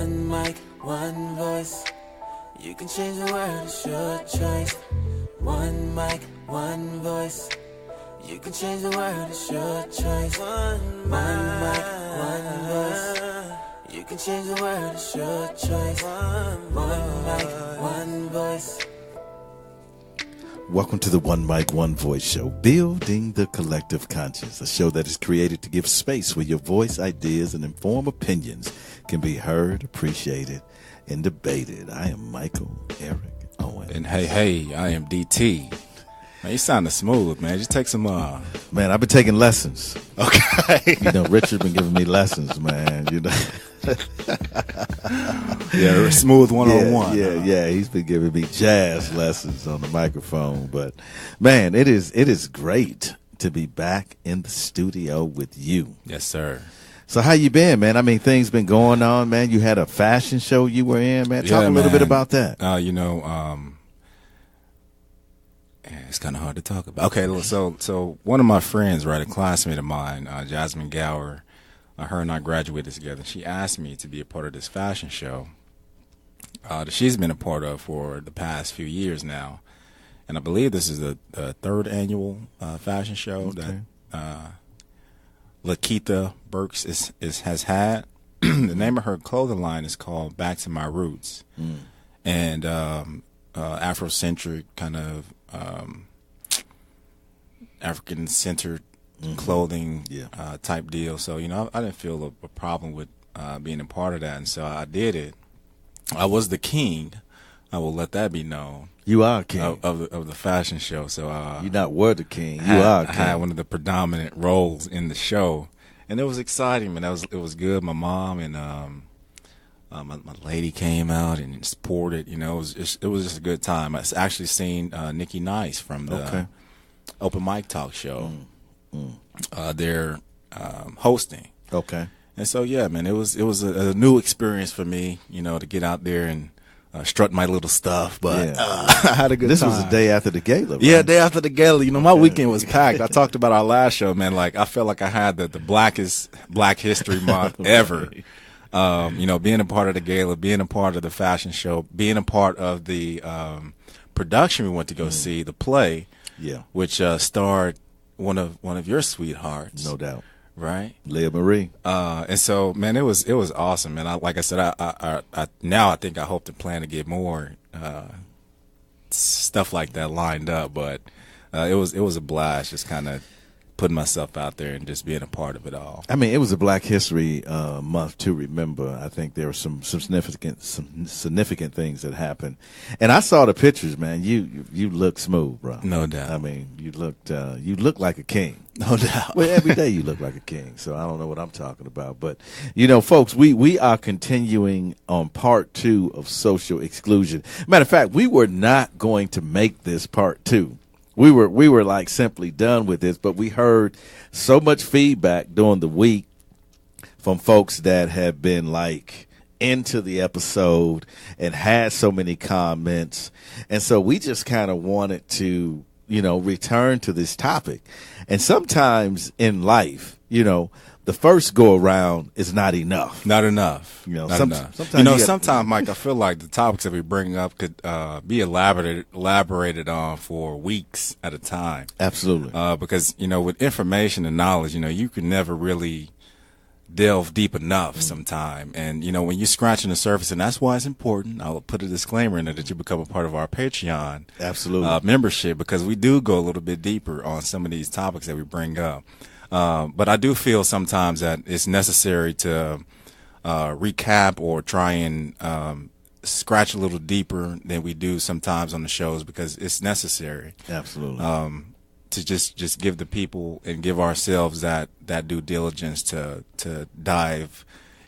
One mic, one voice. You can change the world, it's your choice. One mic, one voice. You can change the world, it's your choice. One mic, one voice. You can change the world, it's your choice. One mic, one voice. Welcome to the One Mic, One Voice show, building the collective conscience, a show that is created to give space where your voice, ideas, and informed opinions can be heard, appreciated, and debated. I am Michael Eric Owen. And hey, I am DT. Man, you sounding smooth, man. Just take some Man, I've been taking lessons. Okay. You know, Richard been giving me lessons, man. You know. Yeah, smooth one-on-one. Yeah. He's been giving me jazz lessons on the microphone. But man, it is great to be back in the studio with you. Yes, sir. So how you been, man? I mean, things been going on, man. You had a fashion show you were in, man. Talk a little bit about that. It's kind of hard to talk about. Okay, so one of my friends, right, a classmate of mine, Jasmine Gower, her and I graduated together. She asked me to be a part of this fashion show that she's been a part of for the past few years now. And I believe this is the third annual fashion show that Lakeitha Burks has had. The name of her clothing line is called Back to My Roots. And Afrocentric kind of African-centered clothing type deal. So, you know, I didn't feel a problem with being a part of that. And so I did it. I was the king. I will let that be known. You are a king. Of the fashion show. So you're not were the king. You are a king. I had one of the predominant roles in the show. And it was exciting, man. It was good. My mom and my lady came out and supported. You know, it was just a good time. I actually seen Nikki Nice from the Open Mic Talk show. They're hosting. Okay. And so yeah, man, it was a new experience for me. You know, to get out there and strut my little stuff. But I had a good time. This was the day after the gala, right? Yeah, day after the gala. You know, my weekend was packed. I talked about our last show, man. Like, I felt like I had the blackest Black History Month ever. You know, being a part of the gala, being a part of the fashion show, being a part of the production we went to go see, the play, which starred one of your sweethearts, no doubt, right, Leah Marie. And so, man, it was awesome, man. Like I said, I now I think I hope to plan to get more stuff like that lined up, but it was a blast, just kind of putting myself out there and just being a part of it all. I mean, it was a Black History Month to remember. I think there were some significant things that happened, and I saw the pictures, man. You look smooth, bro. No doubt. I mean, you looked like a king. No doubt. Well, every day you look like a king, so I don't know what I'm talking about. But, you know, folks, we are continuing on part 2 of social exclusion. Matter of fact, we were not going to make this part 2. We were like simply done with this, but we heard so much feedback during the week from folks that have been like into the episode and had so many comments. And so we just kind of wanted to, you know, return to this topic. And sometimes in life, you know, the first go around is not enough. Not enough. You know, sometimes, Mike, I feel like the topics that we bring up could be elaborated on for weeks at a time. Absolutely. Because, you know, with information and knowledge, you know, you can never really delve deep enough sometime. And, you know, when you're scratching the surface, and that's why it's important, I'll put a disclaimer in there that you become a part of our Patreon membership, because we do go a little bit deeper on some of these topics that we bring up. But I do feel sometimes that it's necessary to recap or try and scratch a little deeper than we do sometimes on the shows, because it's necessary. Absolutely. To just give the people and give ourselves that due diligence to dive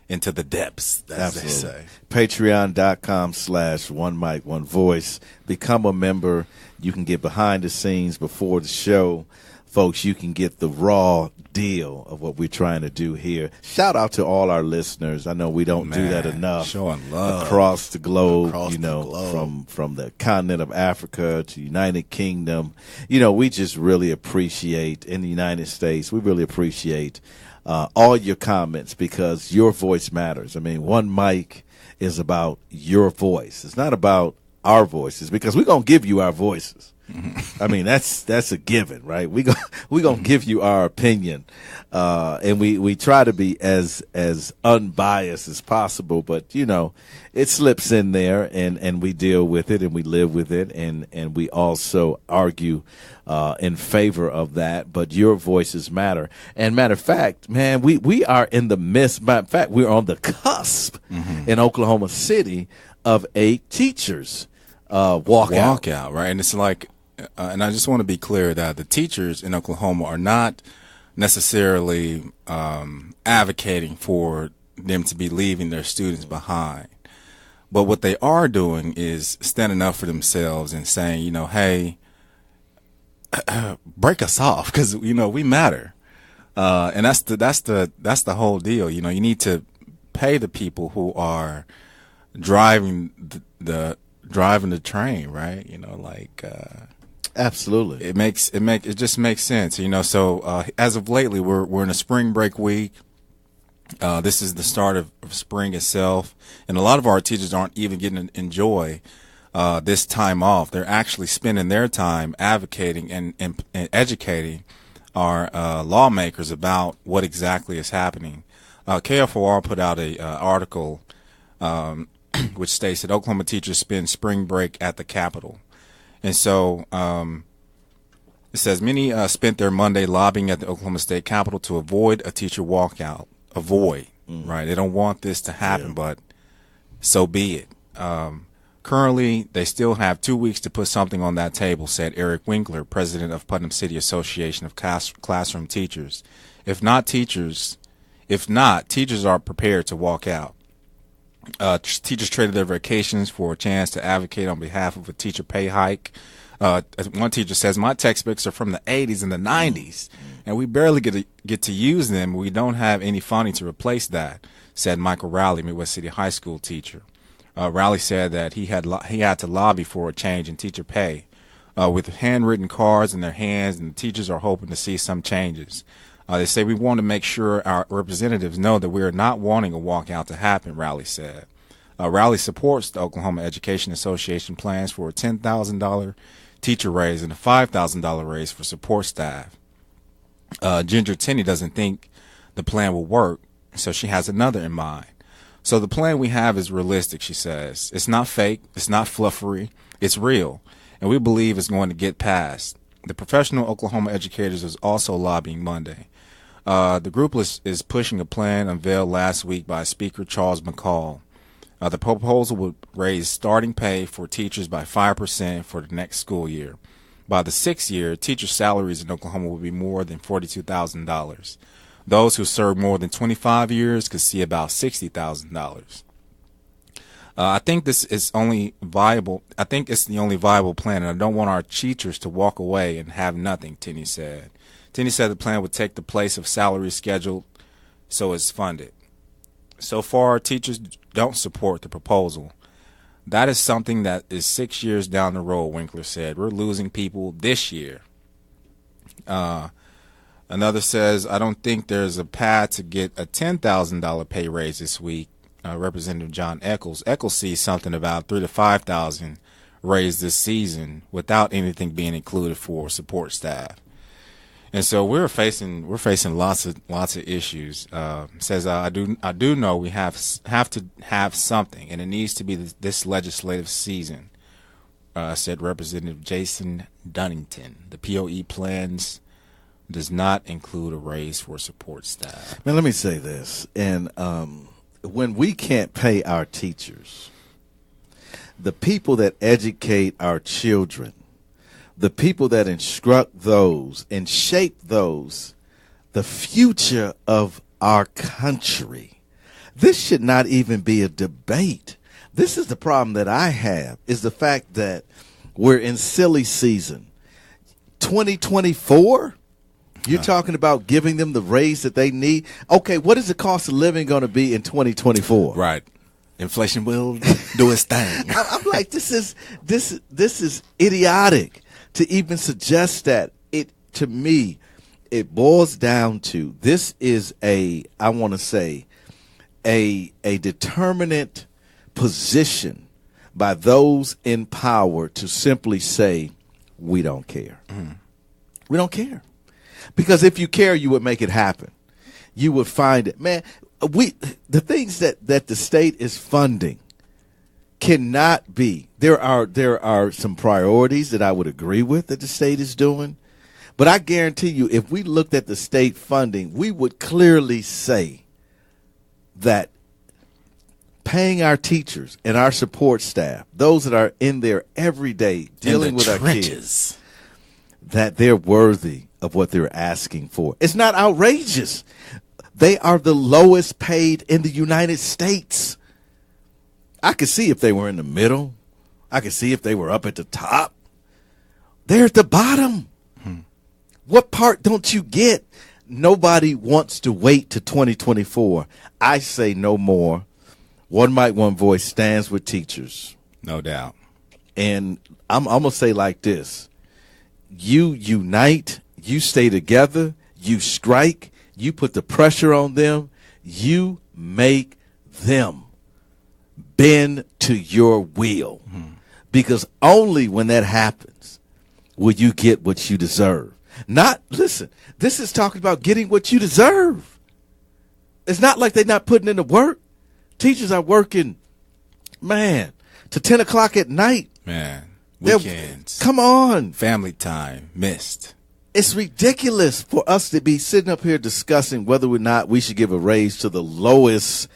into the depths, as they say. Patreon.com/OneMicOneVoice. Become a member. You can get behind the scenes before the show. Folks, you can get the raw deal of what we're trying to do here. Shout out to all our listeners. I know we don't do that enough. Showing love across the globe, from the continent of Africa to United Kingdom. You know, we just really appreciate, in the United States, we really appreciate all your comments, because your voice matters. I mean, One Mic is about your voice. It's not about our voices, because we're going to give you our voices. I mean, that's a given, right? We're going to give you our opinion. And we try to be as unbiased as possible, but you know, it slips in there, and we deal with it, and we live with it, and we also argue in favor of that. But your voices matter. And matter of fact, man, we are in the midst. Matter of fact, we're on the cusp in Oklahoma City of a teachers walkout, right? And it's like, and I just want to be clear that the teachers in Oklahoma are not necessarily advocating for them to be leaving their students behind. But what they are doing is standing up for themselves and saying, you know, hey, break us off, because, you know, we matter. And that's the whole deal. You know, you need to pay the people who are driving the train, right? You know, like, absolutely. It just makes sense, you know. So as of lately, we're in a spring break week. This is the start of spring itself, and a lot of our teachers aren't even getting to enjoy this time off. They're actually spending their time advocating and educating our lawmakers about what exactly is happening. KFOR put out a article which states that Oklahoma teachers spend spring break at the Capitol. And so it says many spent their Monday lobbying at the Oklahoma State Capitol to avoid a teacher walkout. Right? They don't want this to happen, but so be it. Currently, they still have 2 weeks to put something on that table, said Eric Winkler, president of Putnam City Association of Classroom Teachers. If not, teachers are prepared to walk out. Teachers traded their vacations for a chance to advocate on behalf of a teacher pay hike. One teacher says, my textbooks are from the 80s and the 90s, and we barely get to use them. We don't have any funding to replace that, said Michael Rowley, Midwest City High School teacher. Rowley said that he had to lobby for a change in teacher pay with handwritten cards in their hands, and the teachers are hoping to see some changes. They say we want to make sure our representatives know that we are not wanting a walkout to happen, Rowley said. Rowley supports the Oklahoma Education Association plans for a $10,000 teacher raise and a $5,000 raise for support staff. Ginger Tenney doesn't think the plan will work, so she has another in mind. So the plan we have is realistic, she says. It's not fake. It's not fluffery. It's real, and we believe it's going to get passed. The Professional Oklahoma Educators is also lobbying Monday. The group is pushing a plan unveiled last week by Speaker Charles McCall. The proposal would raise starting pay for teachers by 5% for the next school year. By the sixth year, teacher salaries in Oklahoma will be more than $42,000. Those who serve more than 25 years could see about $60,000. I think this is only viable. I think it's the only viable plan, and I don't want our teachers to walk away and have nothing, Tenney said. Tenney said the plan would take the place of salaries scheduled, so it's funded. So far, teachers don't support the proposal. That is something that is 6 years down the road, Winkler said. We're losing people this year. Another says, I don't think there's a path to get a $10,000 pay raise this week. Representative John Eccles. Eccles sees something about $3,000 to $5,000 raised this season without anything being included for support staff. And so we're facing lots of issues. Says I do know we have to have something, and it needs to be this legislative season. Said Representative Jason Dunnington. The POE plans does not include a raise for support staff. Now let me say this, and when we can't pay our teachers, the people that educate our children, the people that instruct those and shape those, the future of our country, this should not even be a debate. This is the problem that I have, is the fact that we're in silly season. 2024, you're talking about giving them the raise that they need. Okay, what is the cost of living going to be in 2024? Right. Inflation will do its thing. I'm like, this is idiotic to even suggest that. It, to me, it boils down to, this is a determinate position by those in power to simply say, we don't care. We don't care. Because if you care, you would make it happen. You would find it. Man, the things that the state is funding cannot be. There are some priorities that I would agree with that the state is doing. But I guarantee you, if we looked at the state funding, we would clearly say that paying our teachers and our support staff, those that are in there every day dealing with our kids, that they're worthy of what they're asking for. It's not outrageous. They are the lowest paid in the United States. I could see if they were in the middle. I could see if they were up at the top. They're at the bottom. What part don't you get? Nobody wants to wait to 2024. I say no more. One Mic, One Voice stands with teachers. No doubt. And I'm going to say like this. You unite, you stay together, you strike, you put the pressure on them, you make them bend to your will. Because only when that happens will you get what you deserve. Listen, this is talking about getting what you deserve. It's not like they're not putting in the work. Teachers are working, man, to 10 o'clock at night. Man, weekends. Come on. Family time missed. It's ridiculous for us to be sitting up here discussing whether or not we should give a raise to the lowest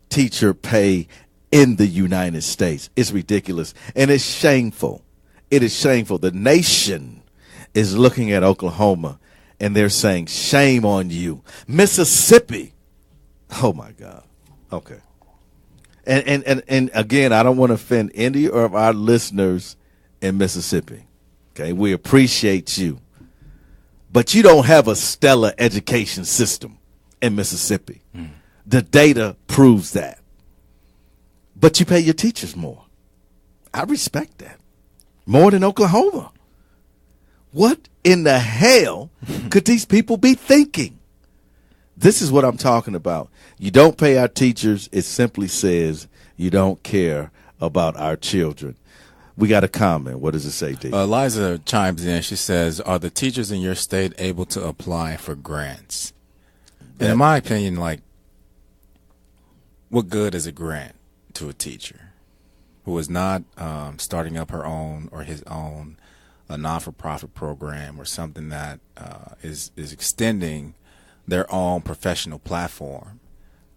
teacher pay in the United States. It's ridiculous. And it's shameful. It is shameful. The nation is looking at Oklahoma and they're saying, shame on you. Mississippi. Oh, my God. Okay. And again, I don't want to offend any of our listeners in Mississippi. Okay, we appreciate you. But you don't have a stellar education system in Mississippi. The data proves that. But you pay your teachers more. I respect that. More than Oklahoma. What in the hell could these people be thinking? This is what I'm talking about. You don't pay our teachers. It simply says you don't care about our children. We got a comment. What does it say, D? Liza chimes in. She says, are the teachers in your state able to apply for grants? And in my opinion, like, what good is a grant to a teacher who is not starting up her own or his own a non-for-profit program or something that is extending their own professional platform?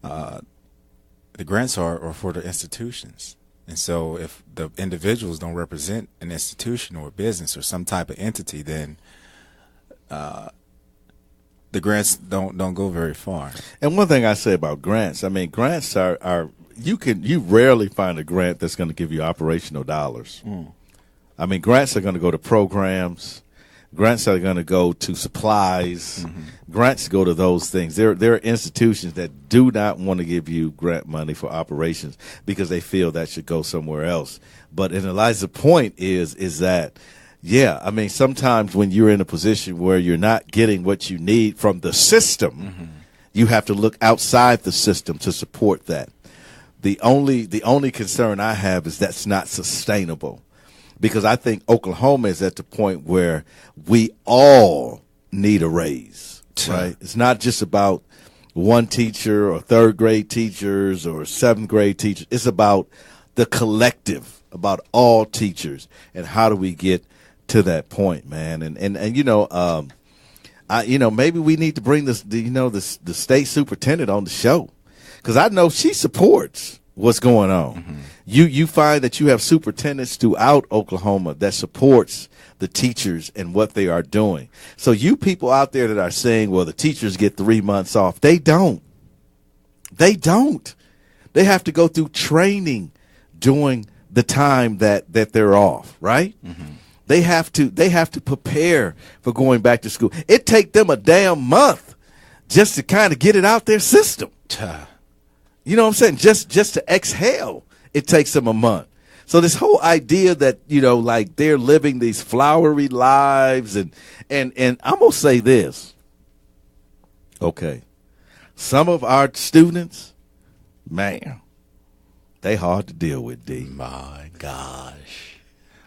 The grants are for the institutions. And so if the individuals don't represent an institution or a business or some type of entity, then the grants don't go very far. And one thing I say about grants, I mean, grants are you rarely find a grant that's going to give you operational dollars. I mean, grants are going to go to programs. Grants are going to go to supplies. Grants go to those things. There are institutions that do not want to give you grant money for operations because they feel that should go somewhere else. But in Eliza's point is that, yeah, I mean, sometimes when you're in a position where you're not getting what you need from the system, you have to look outside the system to support that. The only concern I have is that's not sustainable. Because I think Oklahoma is at the point where we all need a raise, right? It's not just about one teacher or third grade teachers or seventh grade teachers. It's about the collective, about all teachers, and how do we get to that point, man? And you know, maybe we need to bring the state superintendent on the show, because I know she supports what's going on. You find that you have superintendents throughout Oklahoma that supports the teachers and what they are doing. So you people out there that are saying, well, the teachers get 3 months off. They don't. They don't. They have to go through training during the time that they're off, right? They have to prepare for going back to school. It take them a damn month just to kind of get it out their system. You know what I'm saying? Just to exhale, it takes them a month. So this whole idea that, like they're living these flowery lives and I'm going to say this. Okay. Some of our students, man, They hard to deal with, D. My gosh.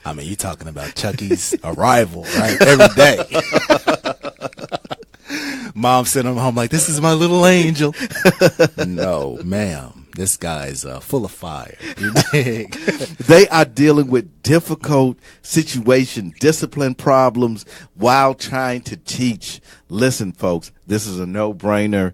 I mean, you talking about Chucky's arrival, right? Every day. Mom sent him home like, this is my little angel. No, ma'am. This guy's full of fire. You dig? They are dealing with difficult situation, discipline problems while trying to teach. Listen, folks, this is a no-brainer.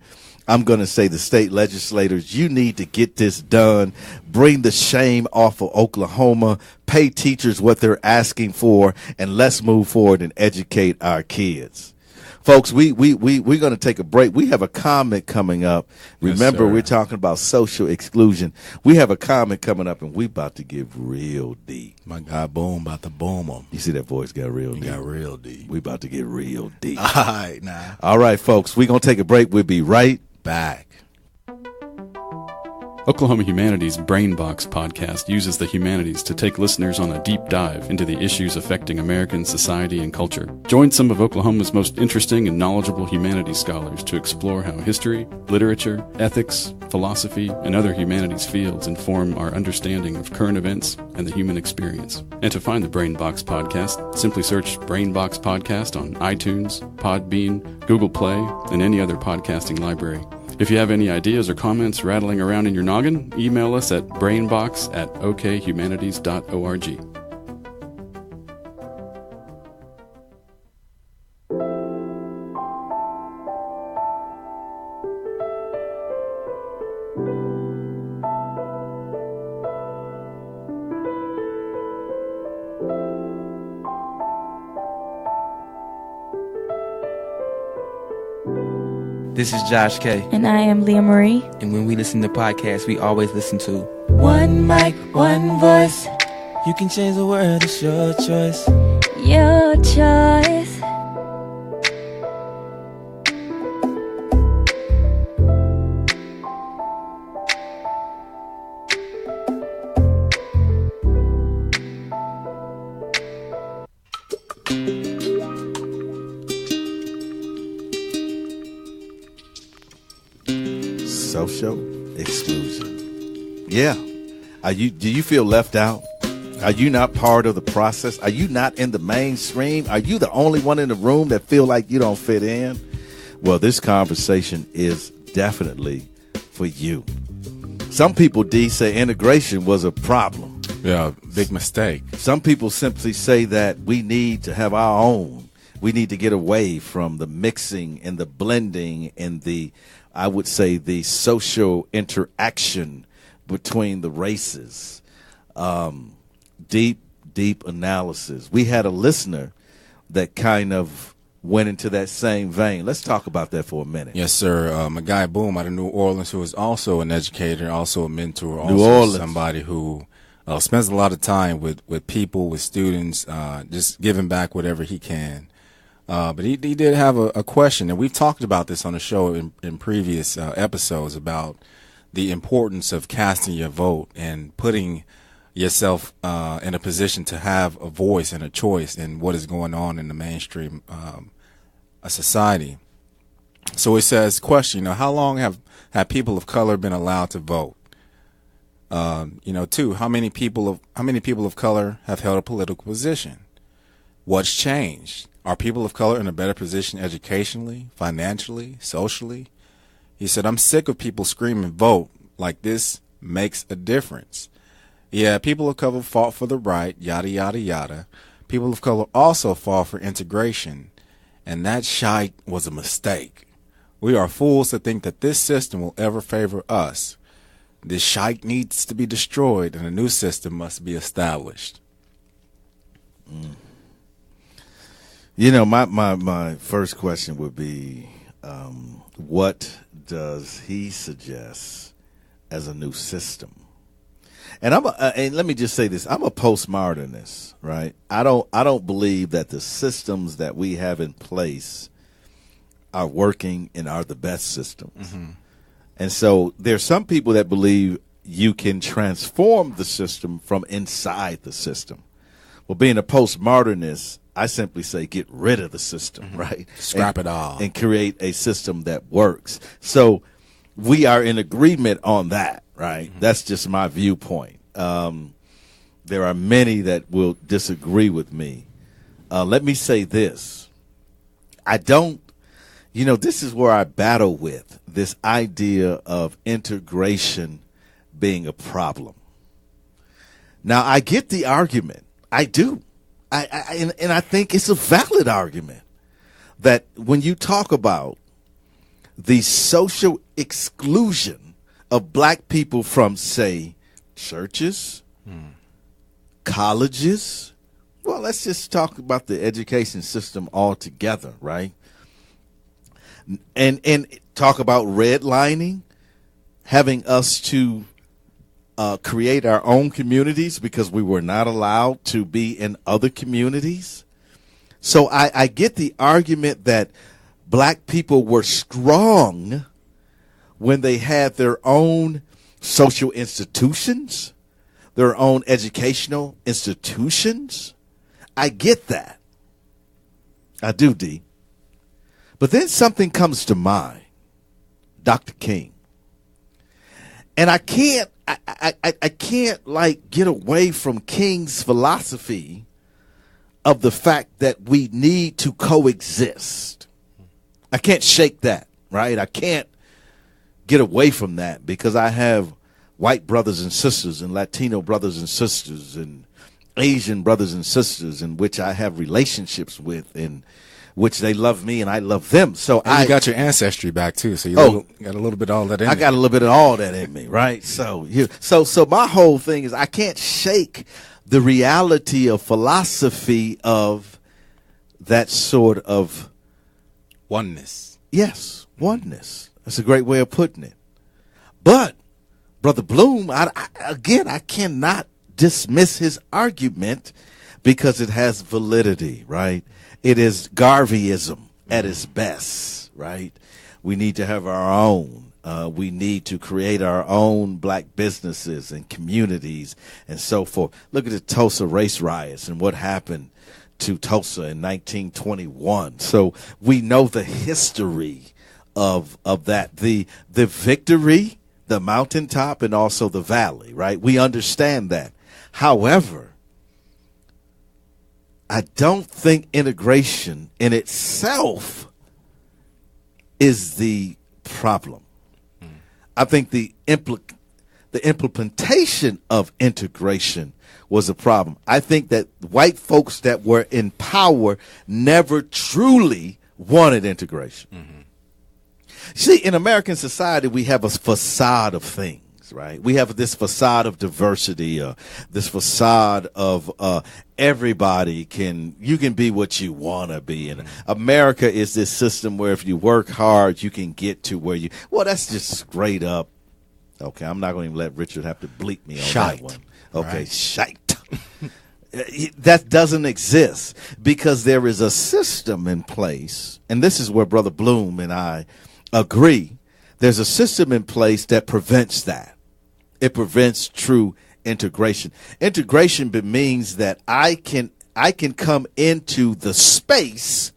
I'm going to say the state legislators, you need to get this done. Bring the shame off of Oklahoma. Pay teachers what they're asking for, and let's move forward and educate our kids. Folks, we're going to take a break. We have a comment coming up. Remember, Yes, we're talking about social exclusion. We have a comment coming up, and we about to get real deep. My guy Boom about to boom him. You see that voice got real He deep? got real deep. We about to get real deep. All right, now. All right, folks, we're going to take a break. We'll be right Back. Oklahoma Humanities Brain Box podcast uses the humanities to take listeners on a deep dive into the issues affecting American society and culture. Join some of Oklahoma's most interesting and knowledgeable humanities scholars to explore how history, literature, ethics, philosophy, and other humanities fields inform our understanding of current events and the human experience. And to find the Brain Box podcast, simply search Brain Box Podcast on iTunes, Podbean, Google Play, and any other podcasting library. If you have any ideas or comments rattling around in your noggin, email us at brainbox@okhumanities.org. This is Josh K. And I am Leah Marie. And when we listen to podcasts, we always listen to One mic, one voice. You can change the world, it's your choice. Your choice. social exclusion. Yeah. Do you feel left out? Are you not part of the process? Are you not in the mainstream? Are you the only one in the room that feel like you don't fit in? Well, this conversation is definitely for you. Some people, D, say integration was a problem. Yeah, big mistake. Some people simply say that we need to have our own. We need to get away from the mixing and the blending and the, I would say, the social interaction between the races. Deep analysis. We had a listener that kind of went into that same vein. Let's talk about that for a minute. Yes, sir. My guy Boom out of New Orleans, who is also an educator, also a mentor, New also Orleans. somebody who spends a lot of time with people, with students, just giving back whatever he can. But he did have a question, and we've talked about this on the show in previous episodes about the importance of casting your vote and putting yourself in a position to have a voice and a choice in what is going on in the mainstream society. So it says, question, how long have people of color been allowed to vote? Two, how many people of color have held a political position? What's changed? Are people of color in a better position educationally, financially, socially? He said, I'm sick of people screaming vote like this makes a difference. Yeah, people of color fought for the right, yada, yada, yada. People of color also fought for integration, and that shite was a mistake. We are fools to think that this system will ever favor us. This shite needs to be destroyed, and a new system must be established. My first question would be, what does he suggest as a new system? And and let me just say this: I'm a postmodernist, right? I don't believe that the systems that we have in place are working and are the best systems. Mm-hmm. And so there's some people that believe you can transform the system from inside the system. Well, being a postmodernist, I simply say get rid of the system, right? Scrap it all. And create a system that works. So we are in agreement on that, right? That's just my viewpoint. There are many that will disagree with me. Let me say this. This is where I battle with this idea of integration being a problem. Now, I get the argument. I do. And I think it's a valid argument that when you talk about the social exclusion of black people from, say, churches, colleges, well, let's just talk about the education system altogether, right? And talk about redlining, having us to create our own communities because we were not allowed to be in other communities. So I get the argument that black people were strong when they had their own social institutions, their own educational institutions. I get that. I do, D. But then something comes to mind, Dr. King. And I can't get away from King's philosophy of the fact that we need to coexist. I can't shake that, right? I can't get away from that because I have white brothers and sisters and Latino brothers and sisters and Asian brothers and sisters in which I have relationships with, in which they love me and I love them. So and you got your ancestry back too, so you got a little bit of all that in. I got a little bit of all that in me, right? So my whole thing is I can't shake the reality of philosophy of that sort of oneness. Yes, oneness. That's a great way of putting it. But Brother Bloom, I cannot dismiss his argument because it has validity, right? It is Garveyism at its best, right? We need to have our own. We need to create our own black businesses and communities and so forth. Look at the Tulsa race riots and what happened to Tulsa in 1921. So we know the history of that, the victory, the mountaintop, and also the valley, right? We understand that. However, I don't think integration in itself is the problem. I think the implementation of integration was a problem. I think that white folks that were in power never truly wanted integration. See, in American society, we have a facade of things, right? We have this facade of diversity, this facade of everybody you can be what you want to be. And America is this system where if you work hard, you can get to where well, that's just straight up. Okay, I'm not going to even let Richard have to bleep me on that one. Okay, right. Shite. That doesn't exist because there is a system in place, and this is where Brother Bloom and I agree. There's a system in place that prevents that. It prevents true integration. Integration means that I can come into the space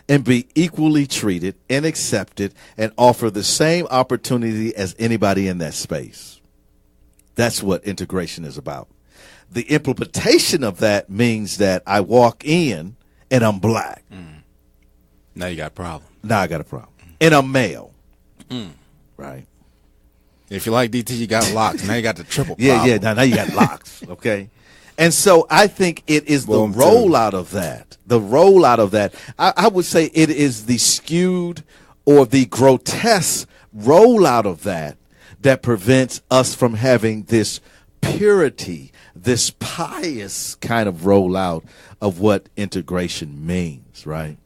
and be equally treated and accepted and offer the same opportunity as anybody in that space. That's what integration is about. The implementation of that means that I walk in and I'm black. Now you got a problem. Now I got a problem. And I'm male. Right? If you like DT, you got locks. Now you got the triple problem. Yeah. Now you got locks. Okay. And so I think it is the rollout of that. The rollout of that. I would say it is the skewed or the grotesque rollout of that prevents us from having this purity, this pious kind of rollout of what integration means, right?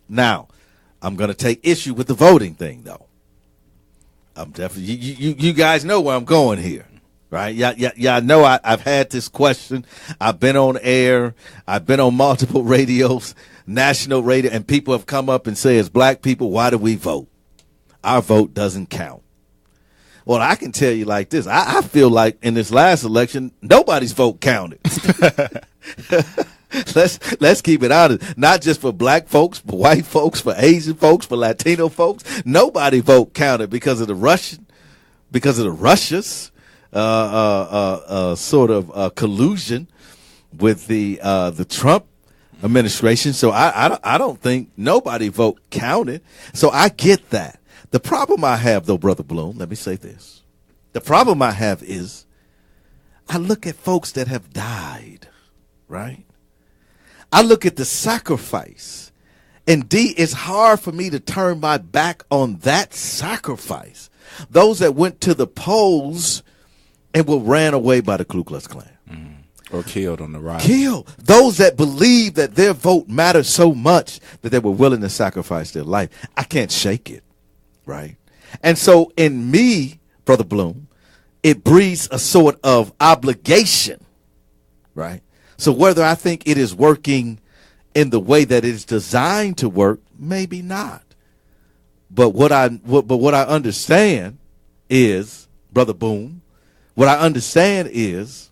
Now, I'm going to take issue with the voting thing, though. I'm definitely, you guys know where I'm going here, right? Yeah. Know I've had this question. I've been on air. I've been on multiple radios, national radio, and people have come up and say, as black people, why do we vote? Our vote doesn't count. Well, I can tell you like this. I feel like in this last election, nobody's vote counted. Let's keep it honest. Not just for black folks, for white folks, for Asian folks, for Latino folks. Nobody vote counted because of the Russians sort of collusion with the Trump administration. So I don't think nobody vote counted. So I get that. The problem I have, though, Brother Bloom, let me say this. The problem I have is I look at folks that have died, right? I look at the sacrifice. And it's hard for me to turn my back on that sacrifice. Those that went to the polls and were ran away by the Ku Klux Klan. Or killed on the ride. Killed. Those that believe that their vote matters so much that they were willing to sacrifice their life. I can't shake it, right? And so in me, Brother Bloom, it breeds a sort of obligation, right? So whether I think it is working in the way that it is designed to work, maybe not. But what I understand is, Brother Boom, what I understand is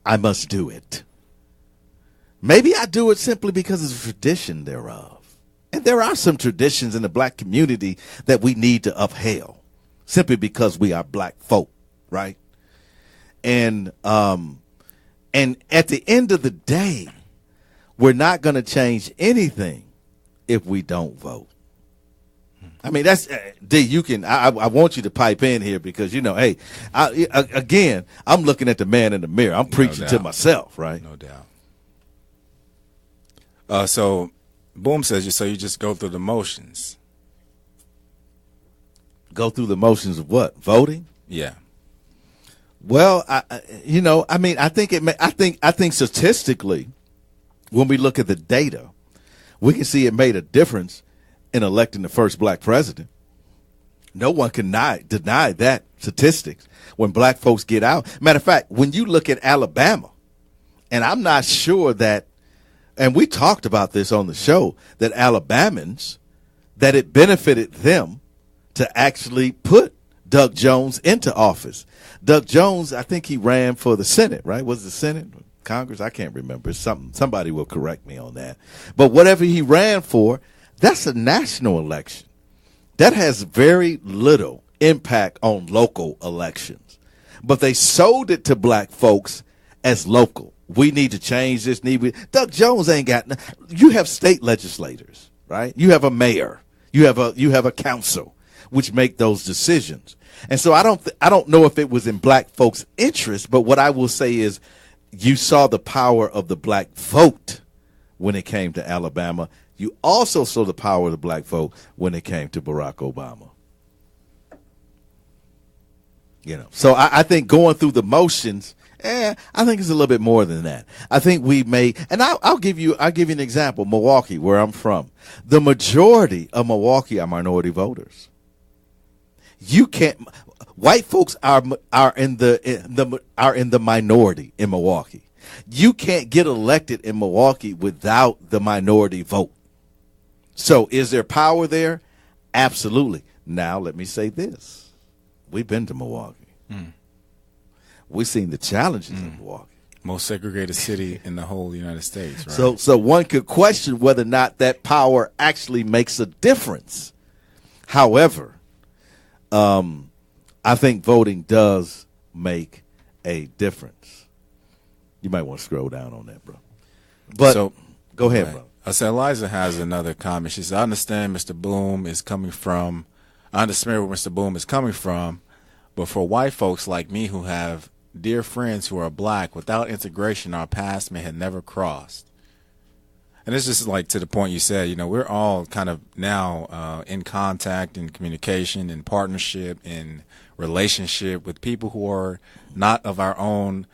I must do it. Maybe I do it simply because of the tradition thereof. And there are some traditions in the black community that we need to upheld simply because we are black folk, right? And at the end of the day, we're not going to change anything if we don't vote. I mean, that's D. You can. I want you to pipe in here because hey, again, I'm looking at the man in the mirror. I'm preaching to myself, right? No doubt. So, Boom says you just go through the motions. Go through the motions of what? Voting? Yeah. Well, I think statistically, when we look at the data, we can see it made a difference in electing the first black president. No one can deny that statistics when black folks get out. Matter of fact, when you look at Alabama, and I'm not sure that, and we talked about this on the show, that Alabamans, that it benefited them to actually put Doug Jones into office. Doug Jones, I think he ran for the Senate, right? Was it the Senate? Congress? I can't remember. Somebody will correct me on that. But whatever he ran for, that's a national election. That has very little impact on local elections. But they sold it to black folks as local. We need to change this. Doug Jones ain't got. You have state legislators, right? You have a mayor. You have a council, which make those decisions. And so I don't know if it was in black folks' interest, but what I will say is you saw the power of the black vote when it came to Alabama. You also saw the power of the black vote when it came to Barack Obama. So I think going through the motions, I think it's a little bit more than that. I think we may, and I'll give you an example. Milwaukee, where I'm from, the majority of Milwaukee are minority voters. You can't. White folks are in the minority in Milwaukee. You can't get elected in Milwaukee without the minority vote. So is there power there? Absolutely. Now, let me say this. We've been to Milwaukee. We've seen the challenges in Milwaukee. Most segregated city in the whole United States, right? So one could question whether or not that power actually makes a difference. However, I think voting does make a difference. You might want to scroll down on that, bro. But go ahead, right. bro. I said Eliza has another comment. She says, I understand Mr. Bloom is coming from, I understand where Mr. Bloom is coming from, but for white folks like me who have dear friends who are black, without integration, our paths may have never crossed. And it's just like to the point you said, we're all kind of now in contact, in communication, in partnership, in relationship with people who are not of our own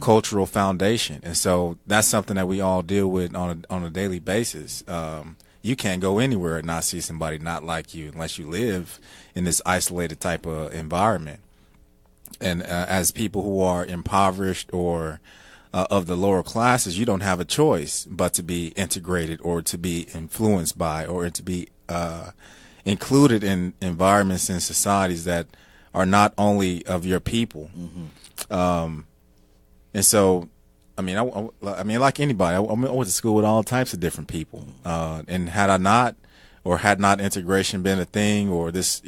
cultural foundation. And so that's something that we all deal with on a daily basis. You can't go anywhere and not see somebody not like you unless you live in this isolated type of environment. And as people who are impoverished or of the lower classes, you don't have a choice but to be integrated or to be influenced by or to be included in environments and societies that are not only of your people. And so I mean, like anybody, I went to school with all types of different people. And had not integration been a thing, or this,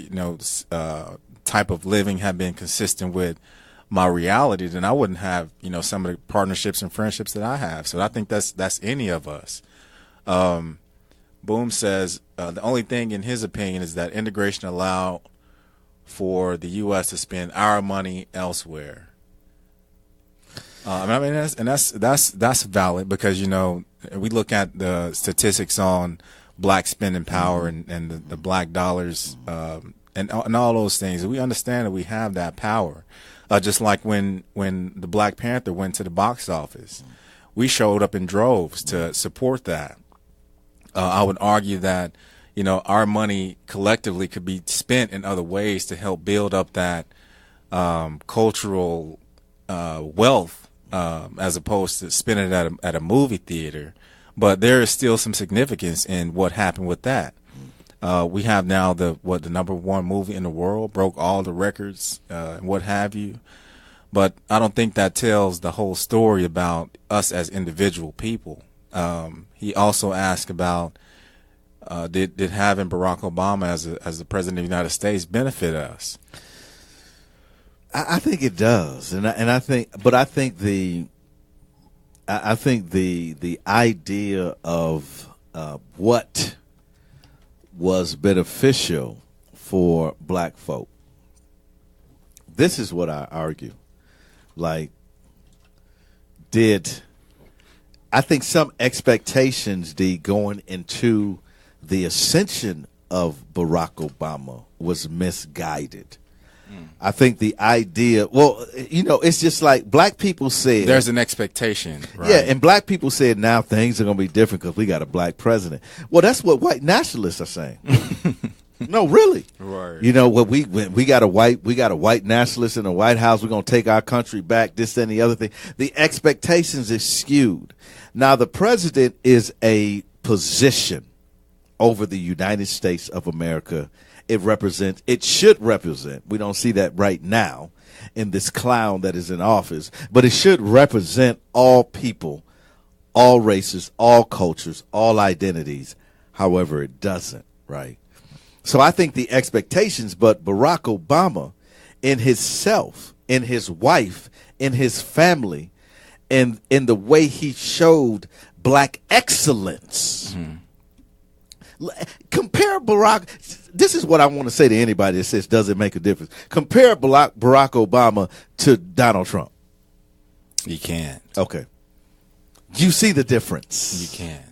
type of living had been consistent with my reality, then I wouldn't have, some of the partnerships and friendships that I have. So I think that's any of us. Boom says the only thing, in his opinion, is that integration allowed for the U.S. to spend our money elsewhere. That's valid, because we look at the statistics on black spending power and the black dollars and all those things. We understand that we have that power. Just like when the Black Panther went to the box office, we showed up in droves to support that. I would argue that our money collectively could be spent in other ways to help build up that cultural wealth. As opposed to spending it at a movie theater. But there is still some significance in what happened with that. We have now the number one movie in the world, broke all the records, and what have you. But I don't think that tells the whole story about us as individual people. He also asked about did having Barack Obama as the president of the United States benefit us? I think it does, I think the idea of what was beneficial for black folk. This is what I argue. I think some expectations, going into the ascension of Barack Obama was misguided. I think the idea, it's just like black people said. There's an expectation, right? Yeah, and black people said now things are going to be different because we got a black president. Well, that's what white nationalists are saying. No, really. Right. We got a white nationalist in the White House. We're going to take our country back, this and the other thing. The expectations is skewed. Now, the president is a position over the United States of America. It should represent, we don't see that right now in this clown that is in office, but it should represent all people, all races, all cultures, all identities. However, it doesn't, right? So I think the expectations, but Barack Obama in himself, in his wife, in his family, and in the way he showed black excellence. Compare Barack. This is what I want to say to anybody that says, does it make a difference? Compare Barack Obama to Donald Trump. You can't. Okay. You see the difference. You can.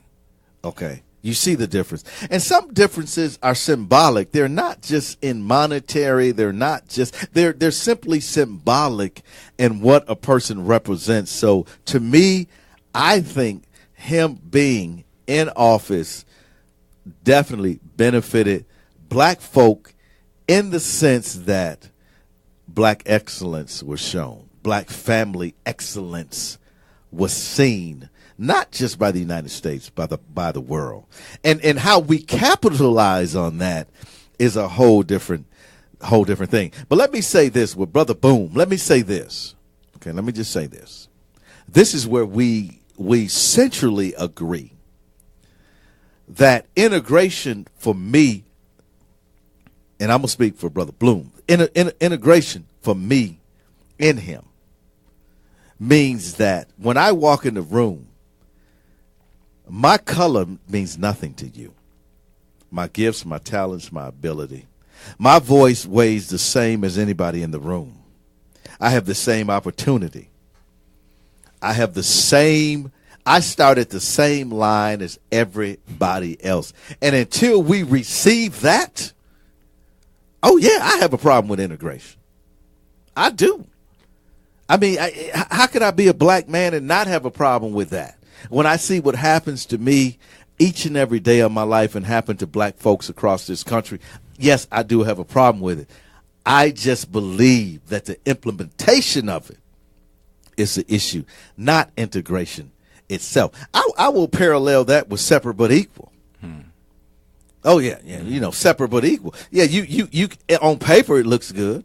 Okay. You see the difference. And some differences are symbolic. They're not just in monetary. They're simply symbolic in what a person represents. So to me, I think him being in office definitely benefited black folk in the sense that black excellence was shown. Black family excellence was seen, not just by the United States, by the world. And how we capitalize on that is a whole different thing. But let me say this with Brother Boom. Let me say this. Okay, let me just say this. This is where we centrally agree that integration for me, and I'm going to speak for Brother Bloom, integration for me in him means that when I walk in the room, my color means nothing to you. My gifts, my talents, my ability. My voice weighs the same as anybody in the room. I have the same opportunity. I start at the same line as everybody else. And until we receive that, oh, yeah, I have a problem with integration. I do. I mean, how could I be a black man and not have a problem with that? When I see what happens to me each and every day of my life and happen to black folks across this country, yes, I do have a problem with it. I just believe that the implementation of it is the issue, not integration itself. I will parallel that with separate but equal. Oh yeah, separate but equal. Yeah, you on paper it looks good,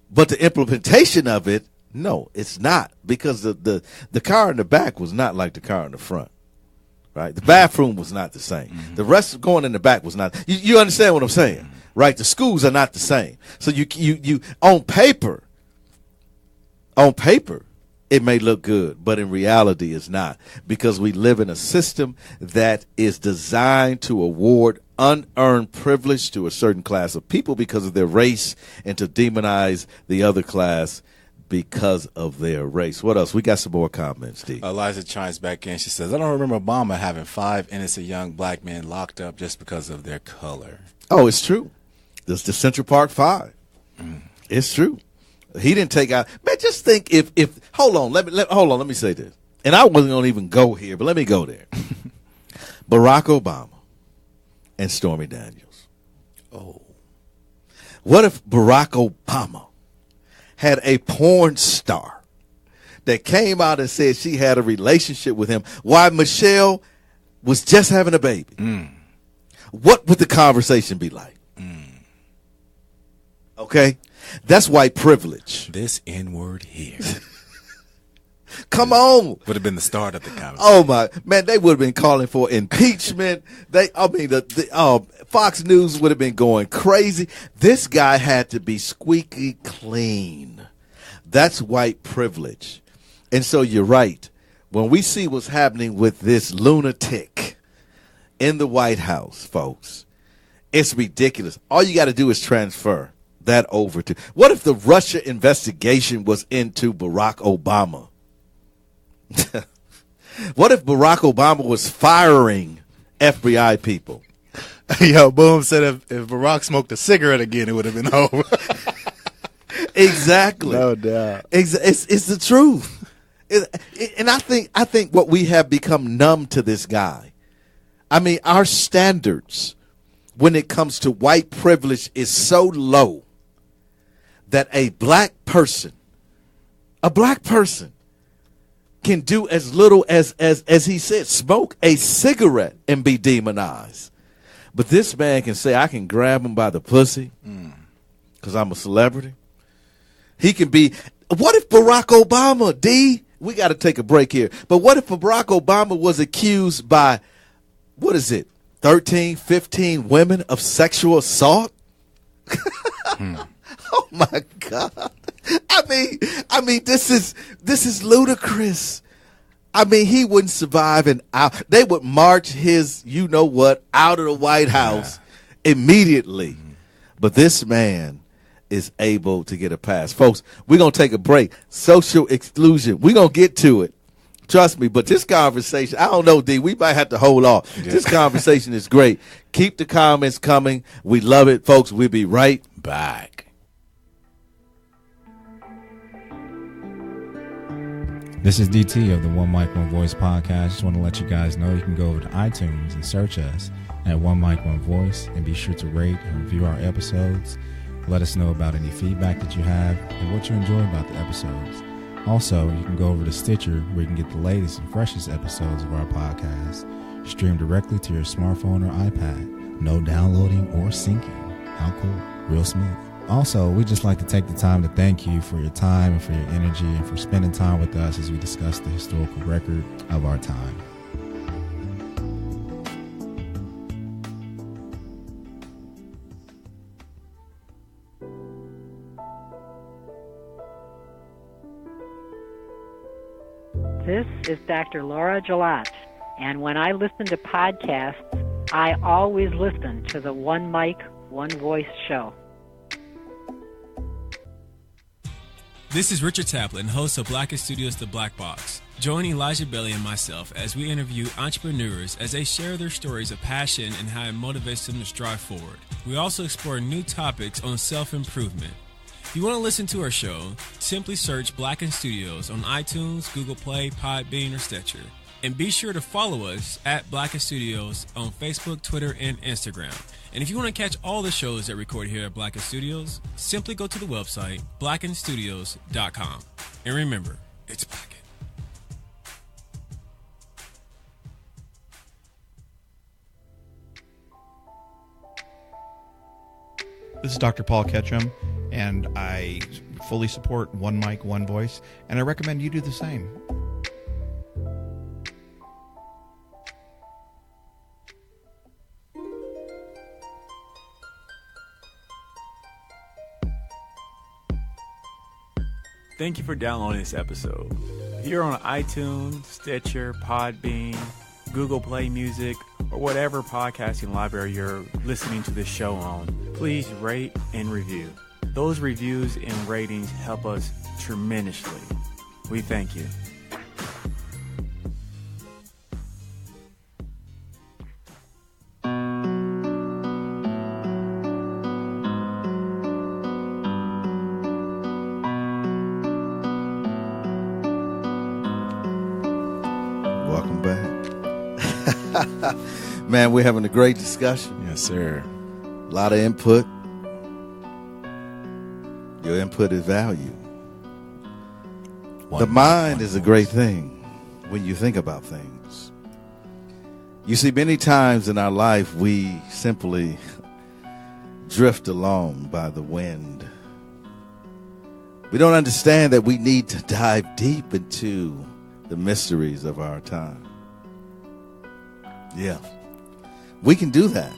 but the implementation of it No, it's not, because the car in the back was not like the car in the front. Right? The bathroom was not the same. Mm-hmm. The rest going in the back was not. You understand what I'm saying? Mm-hmm. Right? The schools are not the same. So you on paper, it may look good, but in reality it's not, because we live in a system that is designed to award unearned privilege to a certain class of people because of their race, and to demonize the other class because of their race. What else? We got some more comments, D. Eliza chimes back in. She says, I don't remember Obama having 5 innocent young black men locked up just because of their color. Oh, it's true. There's the Central Park 5. It's true. He didn't take out. Man, just think if hold on, let me say this. And I wasn't going to even go here, but let me go there. Barack Obama and Stormy Daniels. Oh. What if Barack Obama had a porn star that came out and said she had a relationship with him while Michelle was just having a baby? What would the conversation be like? Okay? That's white privilege. This N-word here. Come on. Would have been the start of the conversation. Oh, my. Man, they would have been calling for impeachment. Fox News would have been going crazy. This guy had to be squeaky clean. That's white privilege. And so you're right. When we see what's happening with this lunatic in the White House, folks, it's ridiculous. All you got to do is transfer that over to. What if the Russia investigation was into Barack Obama? What if Barack Obama was firing FBI people? Yo, Boom said if Barack smoked a cigarette again, it would have been over. Exactly. No doubt. It's the truth. And I think what we have become numb to this guy. I mean, our standards when it comes to white privilege is so low that a black person can do as little as he said, smoke a cigarette and be demonized. But this man can say, I can grab him by the pussy because I'm a celebrity. He can be. What if Barack Obama, D? We got to take a break here. But what if Barack Obama was accused by, 13, 15 women of sexual assault? Oh my God. I mean, this is ludicrous. I mean, he wouldn't survive an hour. They would march his, out of the White House immediately. But this man is able to get a pass. Folks, we're going to take a break. Social exclusion. We're going to get to it. Trust me. But this conversation, I don't know, D, we might have to hold off. Yeah. This conversation is great. Keep the comments coming. We love it, folks. We'll be right back. This is DT of the One Mic One Voice podcast. Just want to let you guys know you can go over to iTunes and search us at One Mic One Voice, and be sure to rate and review our episodes. Let us know about any feedback that you have and what you enjoy about the episodes. Also, you can go over to Stitcher, where you can get the latest and freshest episodes of our podcast streamed directly to your smartphone or iPad. No downloading or syncing. How cool. Real smooth. Also, we'd just like to take the time to thank you for your time and for your energy and for spending time with us as we discuss the historical record of our time. This is Dr. Laura Gillott, and when I listen to podcasts, I always listen to the One Mic, One Voice show. This is Richard Taplin, host of Blackest Studios' The Black Box. Join Elijah Bailey and myself as we interview entrepreneurs as they share their stories of passion and how it motivates them to strive forward. We also explore new topics on self-improvement. If you want to listen to our show, simply search Blackened Studios on iTunes, Google Play, Podbean, or Stitcher. And be sure to follow us at Blackened Studios on Facebook, Twitter, and Instagram. And if you want to catch all the shows that record here at Blackened Studios, simply go to the website, blackenedstudios.com. And remember, it's Blackened. This is Dr. Paul Ketchum, and I fully support One Mic, One Voice, and I recommend you do the same. Thank you for downloading this episode. If you're on iTunes, Stitcher, Podbean, Google Play Music, or whatever podcasting library you're listening to this show on, please rate and review. Those reviews and ratings help us tremendously. We thank you. Welcome back. Man, we're having a great discussion. Yes, sir. A lot of input. Your input is valued. The mind is a great thing when you think about things. You see, many times in our life, we simply drift along by the wind. We don't understand that we need to dive deep into the mysteries of our time. Yeah, we can do that.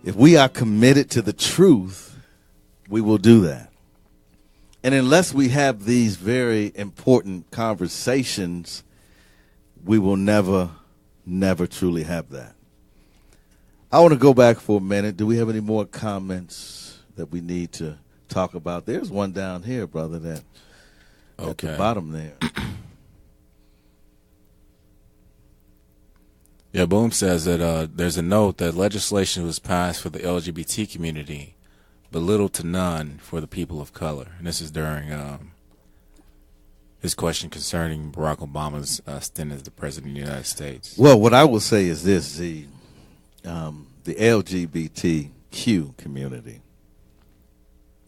If we are committed to the truth, we will do that. And unless we have these very important conversations, we will never truly have that. I want to go back for a minute. Do we have any more comments that we need to talk about? There's one down here, brother, that at the bottom there. Yeah, Boom says that there's a note that legislation was passed for the LGBT community, but little to none for the people of color. And this is during his question concerning Barack Obama's stint as the president of the United States. Well, what I will say is this: the LGBTQ community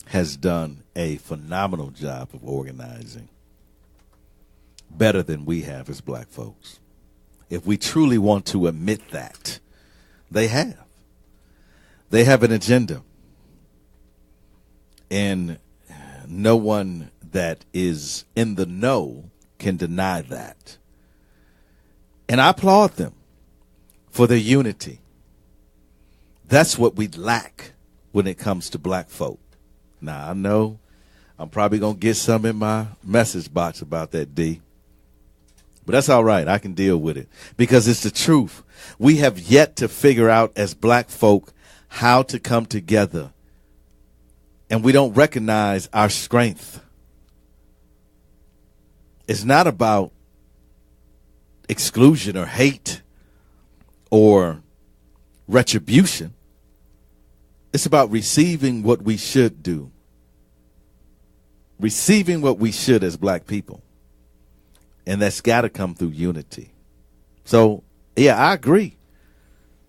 has done a phenomenal job of organizing, better than we have as black folks. If we truly want to admit that, they have. They have an agenda. And no one that is in the know can deny that. And I applaud them for their unity. That's what we lack when it comes to black folk. Now, I know I'm probably going to get some in my message box about that, D. But that's all right. I can deal with it because it's the truth. We have yet to figure out as black folk how to come together, and we don't recognize our strength. It's not about exclusion or hate or retribution. It's about receiving what we should do, receiving what we should as black people. And that's got to come through unity. So, yeah, I agree.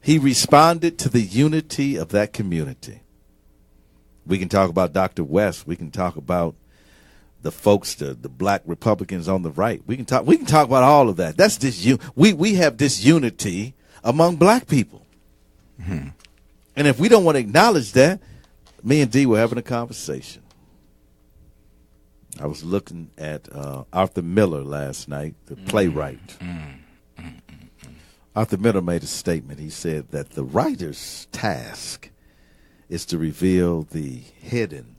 He responded to the unity of that community. We can talk about Dr. West. We can talk about the folks, the black Republicans on the right. We can talk about all of that. That's this we have this unity among black people. Mm-hmm. And if we don't want to acknowledge that, me and D were having a conversation. I was looking at Arthur Miller last night, the playwright. Arthur Miller made a statement. He said that the writer's task is to reveal the hidden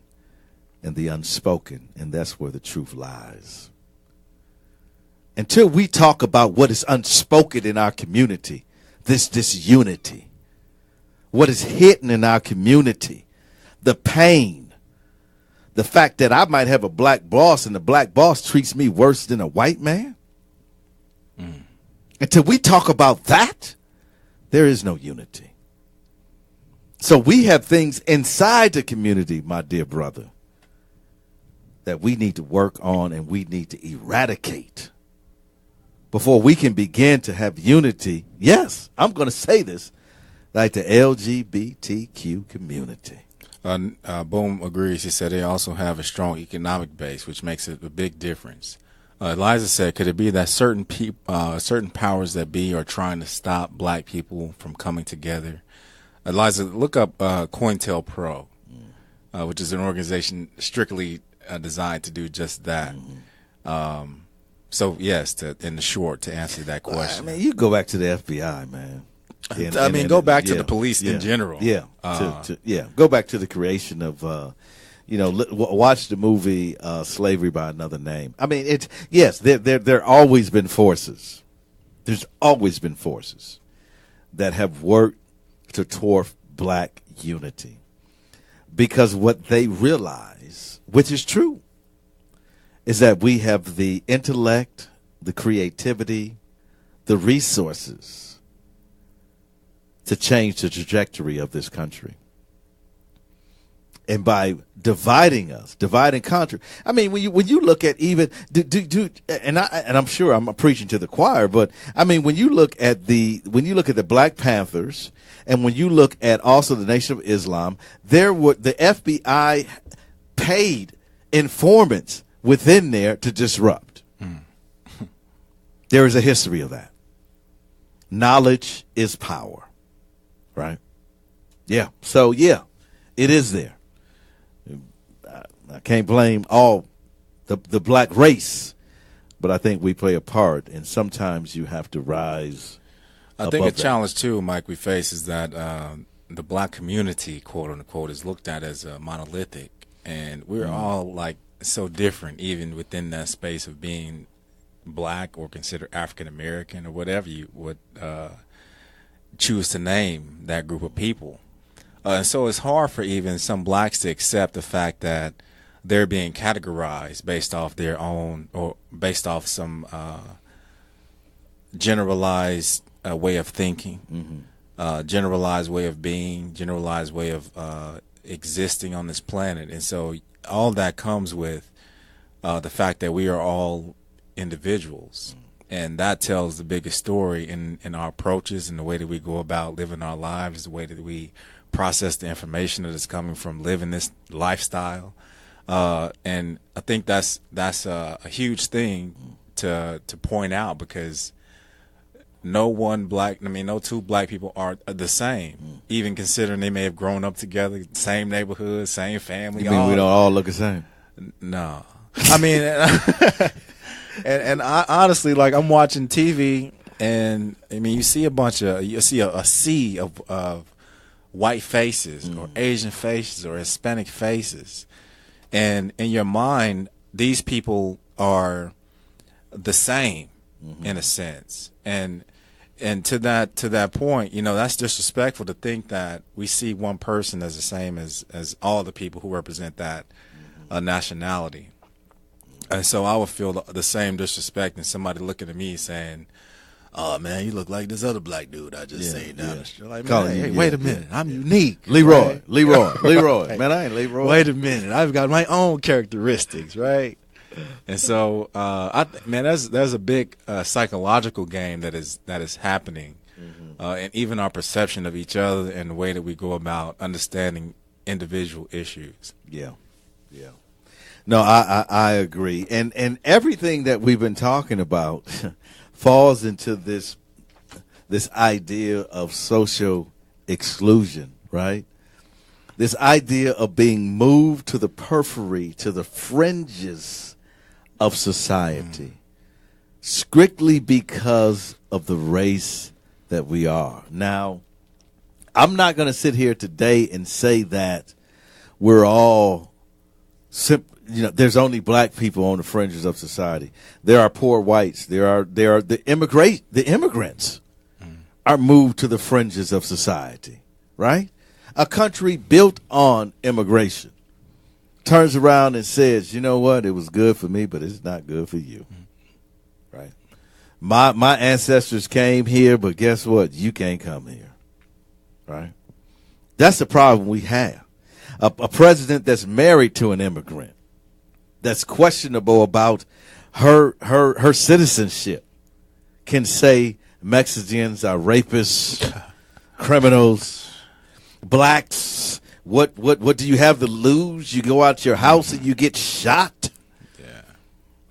and the unspoken, and that's where the truth lies. Until we talk about what is unspoken in our community, this unity, what is hidden in our community, the pain, the fact that I might have a black boss and the black boss treats me worse than a white man. Until we talk about that, there is no unity. So we have things inside the community, my dear brother, that we need to work on and we need to eradicate before we can begin to have unity. Yes, I'm going to say this, like the LGBTQ community. Boom agrees. He said they also have a strong economic base, which makes it a big difference. Eliza said, could it be that certain powers that be are trying to stop black people from coming together? Eliza, look up COINTELPRO. which is an organization strictly designed to do just that. So yes, in the short, to answer that question, I mean, you go back to the FBI, man. Go back to the police in general. Go back to the creation of, watch the movie Slavery by Another Name. I mean, there always been forces. There's always been forces that have worked to dwarf black unity, because what they realize, which is true, is that we have the intellect, the creativity, the resources to change the trajectory of this country. And by dividing country, I mean, when you look at even and I'm sure I'm preaching to the choir, but I mean, when you look at the Black Panthers, and when you look at also the Nation of Islam, the FBI paid informants within there to disrupt. There is a history of that. Knowledge is power, right? Yeah. So yeah, it is there. I can't blame all the black race, but I think we play a part, and sometimes you have to rise. I think a challenge too, Mike, we face is that the black community, quote unquote, is looked at as monolithic, and we're all like so different, even within that space of being black or considered African American or whatever you would choose to name that group of people. And so it's hard for even some blacks to accept the fact that they're being categorized based off their own, or based off some generalized way of thinking, generalized way of being, generalized way of existing on this planet. And so all that comes with the fact that we are all individuals. And that tells the biggest story in our approaches and the way that we go about living our lives, the way that we process the information that is coming from living this lifestyle. And I think that's a huge thing to point out, because no two black people are the same, even considering they may have grown up together, same neighborhood, same family. You mean we don't all look the same? No. I mean, and I honestly, like, I'm watching TV, and I mean, you see a sea of white faces or Asian faces or Hispanic faces, and in your mind, these people are the same in a sense, and to that point, that's disrespectful to think that we see one person as the same as all the people who represent that nationality. And so I would feel the same disrespect in somebody looking at me saying, "Oh man, you look like this other black dude I just seen down the street." Like, man, hey, wait a minute, I'm unique. Leroy, right? Leroy. Man, I ain't Leroy. Wait a minute, I've got my own characteristics, right? And so, there's a big psychological game that is happening, and even our perception of each other and the way that we go about understanding individual issues. Yeah. No, I agree, and everything that we've been talking about falls into this idea of social exclusion, right? This idea of being moved to the periphery, to the fringes of society, strictly because of the race that we are. Now, I'm not going to sit here today and say that we're all there's only black people on the fringes of society. There are poor whites. There are the immigrants are moved to the fringes of society, right? A country built on immigration turns around and says, "You know what? It was good for me, but it's not good for you." Right? My ancestors came here, but guess what? You can't come here. Right? That's the problem we have. A president that's married to an immigrant, that's questionable about her citizenship, can say Mexicans are rapists, criminals, blacks. What do you have to lose? You go out your house and you get shot. Yeah,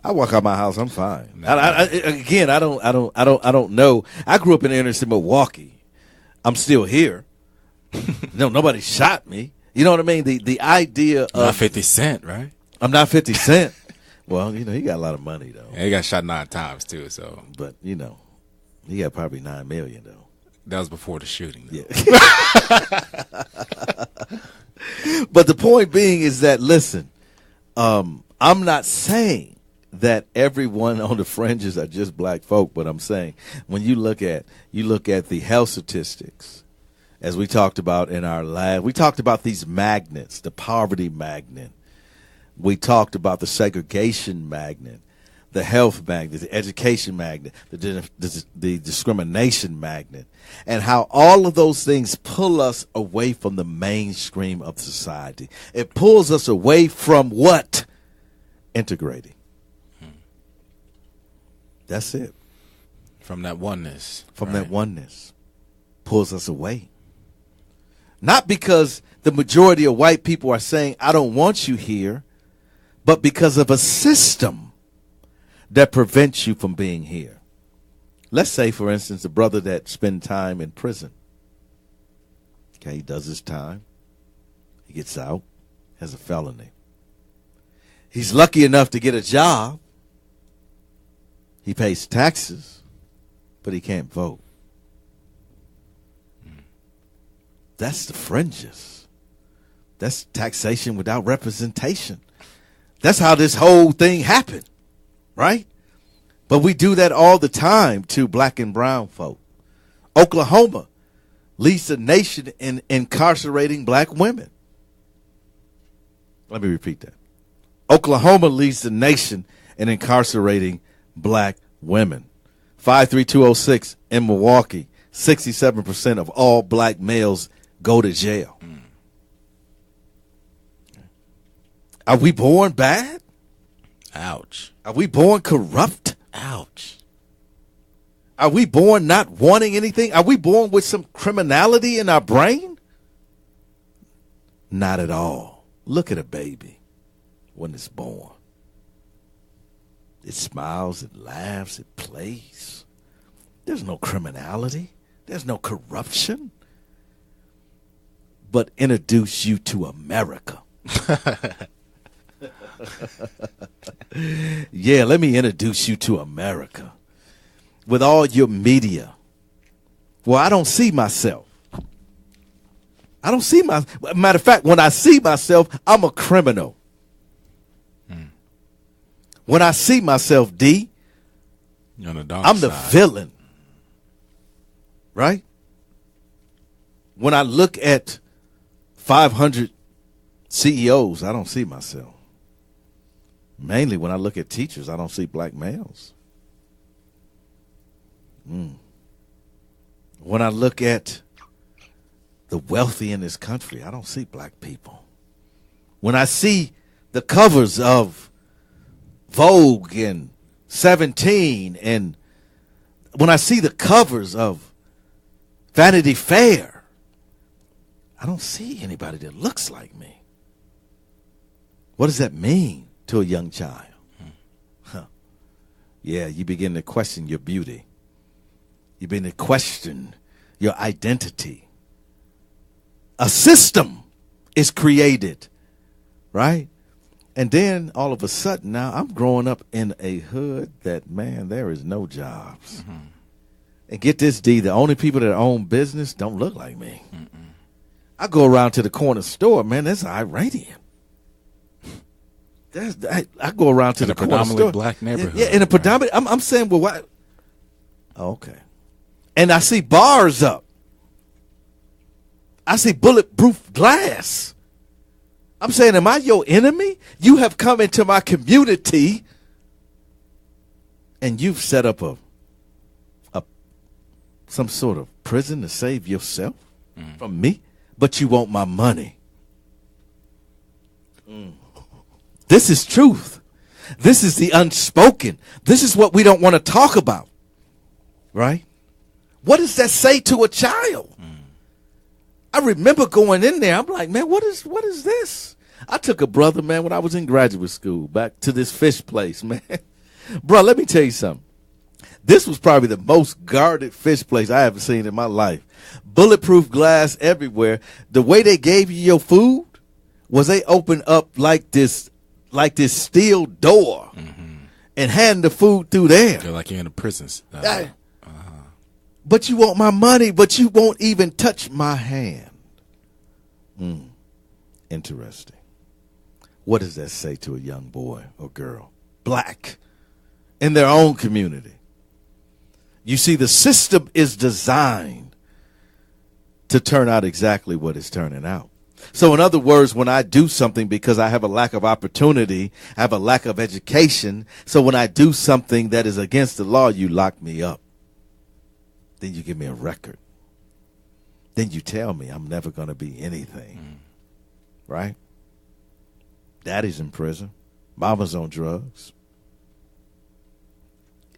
I walk out my house, I'm fine. I don't know. I grew up in the inner city of Milwaukee. I'm still here. No, nobody shot me. You know what I mean? The idea of not 50 Cent, right? I'm not 50 Cent. Well, he got a lot of money though. Yeah, he got shot 9 times too. So, but he got probably $9 million though. That was before the shooting. Yeah. But the point being is that listen, I'm not saying that everyone on the fringes are just black folk, but I'm saying when you look at the health statistics, as we talked about in our lab, we talked about these magnets, the poverty magnet. We talked about the segregation magnet, the health magnet, the education magnet, the discrimination magnet, and how all of those things pull us away from the mainstream of society. It pulls us away from what? Integrating. That's it. From that oneness. That oneness. Pulls us away. Not because the majority of white people are saying, I don't want you here, but because of a system that prevents you from being here. Let's say, for instance, a brother that spends time in prison. Okay, he does his time. He gets out, has a felony. He's lucky enough to get a job. He pays taxes, but he can't vote. That's the fringes. That's taxation without representation. That's how this whole thing happened, right? But we do that all the time to black and brown folk. Oklahoma leads the nation in incarcerating black women. Let me repeat that. Oklahoma leads the nation in incarcerating black women. 53206 in Milwaukee, 67% of all black males go to jail. Are we born bad? Ouch. Are we born corrupt? Ouch. Are we born not wanting anything? Are we born with some criminality in our brain? Not at all. Look at a baby when it's born. It smiles, it laughs, it plays. There's no criminality. There's no corruption. But introduce you to America. Yeah, let me introduce you to America. With all your media. Well, I don't see myself. Matter of fact, when I see myself, I'm a criminal. When I see myself, D, you're on the dark I'm the side. villain. Right? When I look at 500 CEOs, I don't see myself. Mainly when I look at teachers, I don't see black males. When I look at the wealthy in this country, I don't see black people. When I see the covers of Vogue and 17, and when I see the covers of Vanity Fair, I don't see anybody that looks like me. What does that mean to a young child? Yeah, you begin to question your beauty. You begin to question your identity. A system is created, right? And then all of a sudden now I'm growing up in a hood that, man, there is no jobs. And get this, D, the only people that own business don't look like me. I go around to the corner store, man, that's Iranian. I go around to the corner store. Black neighborhood. Yeah, in a predominantly, I'm saying, well, why? Oh, okay. And I see bars up. I see bulletproof glass. I'm saying, am I your enemy? You have come into my community and you've set up some sort of prison to save yourself from me, but you want my money. This is truth. This is the unspoken. This is what we don't want to talk about. Right? What does that say to a child? I remember going in there. I'm like, man, what is this? I took a brother, man, when I was in graduate school back to this fish place, man. Bro, let me tell you something. This was probably the most guarded fish place I ever seen in my life. Bulletproof glass everywhere. The way they gave you your food was they opened up like this steel door and hand the food through there. They're like you're in a prison. But you want my money, but you won't even touch my hand. Interesting. What does that say to a young boy or girl, black, in their own community? You see, the system is designed to turn out exactly what it's turning out. So in other words, when I do something because I have a lack of opportunity, I have a lack of education. So when I do something that is against the law, you lock me up. Then you give me a record. Then you tell me I'm never going to be anything. Right? Daddy's in prison. Mama's on drugs.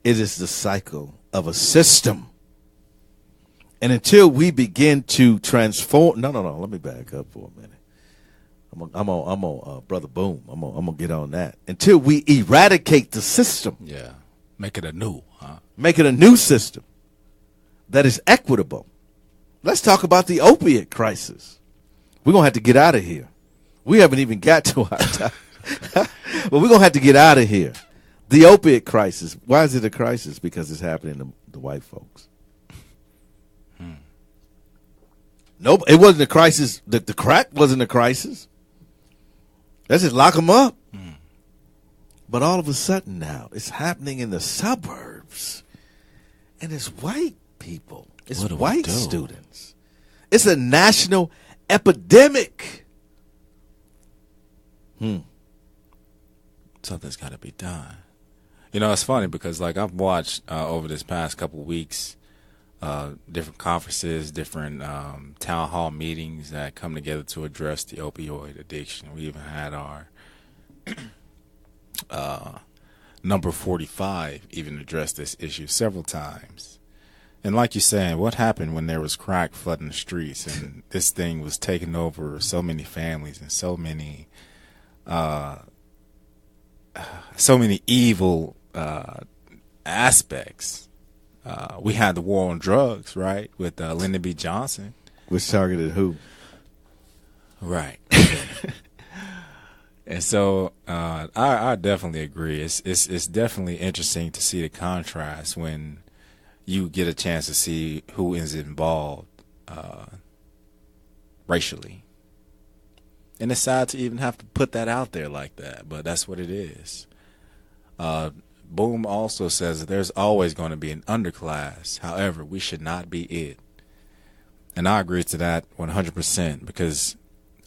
It is the cycle of a system. And until we begin to transform, no, let me back up for a minute. I'm on Brother Boom. I'm gonna get on that. Until we eradicate the system. Yeah. Make it anew, huh? Make it a new system that is equitable. Let's talk about the opiate crisis. We're gonna have to get out of here. We haven't even got to our time. But we're gonna have to get out of here. The opiate crisis. Why is it a crisis? Because it's happening to the white folks. Nope, it wasn't a crisis. The crack wasn't a crisis. Let's just lock them up. But all of a sudden now, it's happening in the suburbs. And it's white people. It's white students. It's a national epidemic. Something's got to be done. You know, it's funny because, like, I've watched over this past couple of weeks different conferences, different town hall meetings that come together to address the opioid addiction. We even had our number 45 even address this issue several times. And like you're saying, what happened when there was crack flooding the streets and this thing was taking over so many families and so many evil aspects. We had the war on drugs, right, with Lyndon B. Johnson. Which targeted who? Right. And so I definitely agree. It's definitely interesting to see the contrast when you get a chance to see who is involved racially. And it's sad to even have to put that out there like that, but that's what it is. Boom also says that there's always going to be an underclass. However, we should not be it. And I agree to that 100% because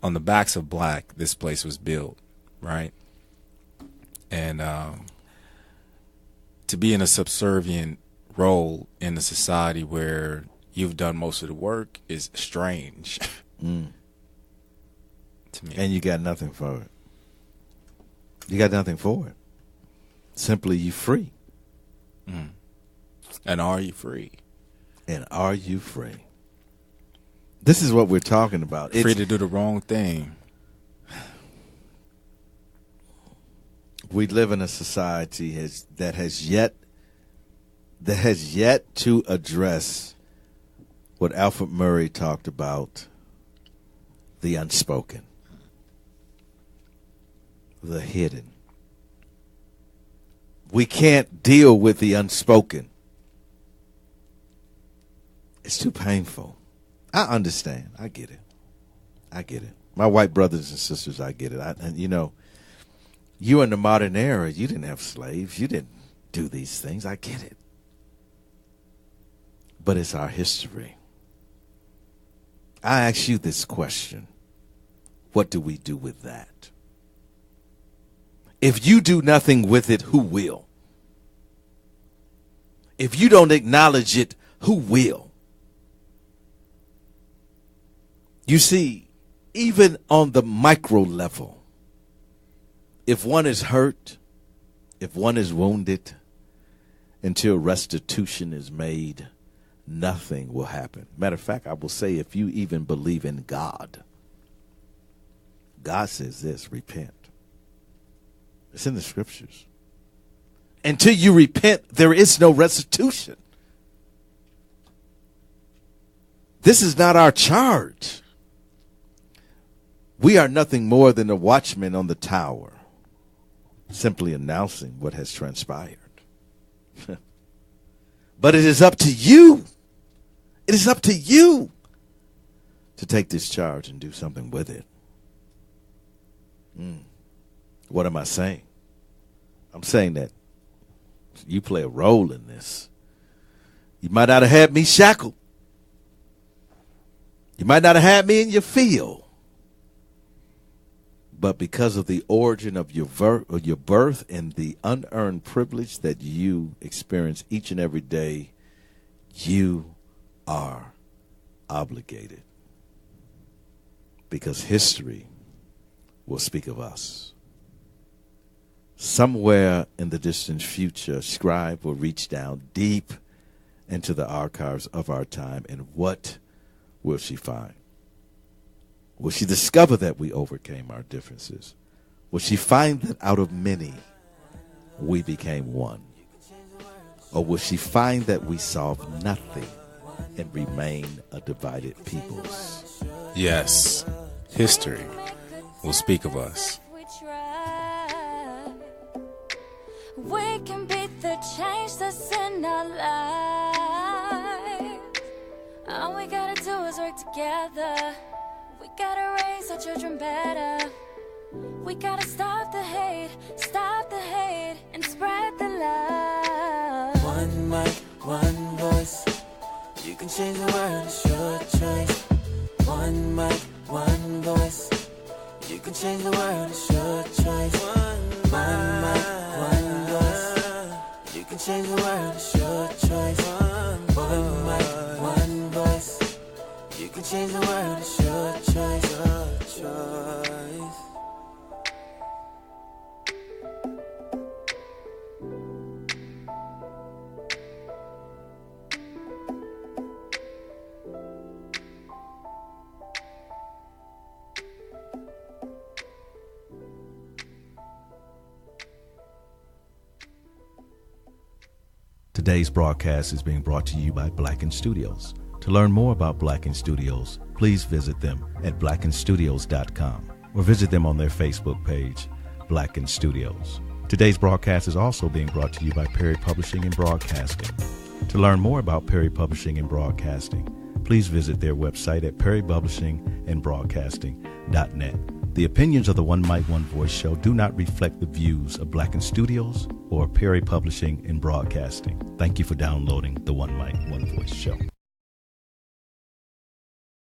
on the backs of black, this place was built, right? And to be in a subservient role in a society where you've done most of the work is strange to me. And you got nothing for it. You got nothing for it. Simply, you free. And are you free? And are you free? This is what we're talking about. Free to do the wrong thing. We live in a society that has yet to address what Alfred Murray talked about, the unspoken, the hidden. We can't deal with the unspoken. It's too painful. I understand. I get it. My white brothers and sisters, I get it. And you know, you in the modern era, you didn't have slaves. You didn't do these things. I get it. But it's our history. I ask you this question. What do we do with that? If you do nothing with it, who will? If you don't acknowledge it, who will? You see, even on the micro level, if one is hurt, if one is wounded, until restitution is made, nothing will happen. Matter of fact, I will say, if you even believe in God, God says this, repent. It's in the scriptures. Until you repent, there is no restitution. This is not our charge. We are nothing more than a watchman on the tower, simply announcing what has transpired. But it is up to you. It is up to you to take this charge and do something with it. What am I saying? I'm saying that you play a role in this. You might not have had me shackled. You might not have had me in your field. But because of the origin of your birth and the unearned privilege that you experience each and every day, you are obligated. Because history will speak of us. Somewhere in the distant future, a scribe will reach down deep into the archives of our time, and what will she find? Will she discover that we overcame our differences? Will she find that out of many, we became one? Or will she find that we solved nothing and remain a divided people? Yes, history will speak of us. We can beat the change that's in our lives. All we gotta do is work together. We gotta raise our children better. We gotta stop the hate, and spread the love. One mic, one voice. You can change the world, it's your choice. One mic, one voice. You can change the world, it's your choice. One mic, one voice. You can change the world, it's your choice. One mic, one voice. You can change the world, it's your choice. Your choice. Today's broadcast is being brought to you by Blacken Studios. To learn more about Blacken Studios, please visit them at blackenstudios.com or visit them on their Facebook page, Blacken Studios. Today's broadcast is also being brought to you by Perry Publishing and Broadcasting. To learn more about Perry Publishing and Broadcasting, please visit their website at perrypublishingandbroadcasting.net. The opinions of the One Mic, One Voice show do not reflect the views of Blacken Studios or Perry Publishing and Broadcasting. Thank you for downloading the One Mic, One Voice show.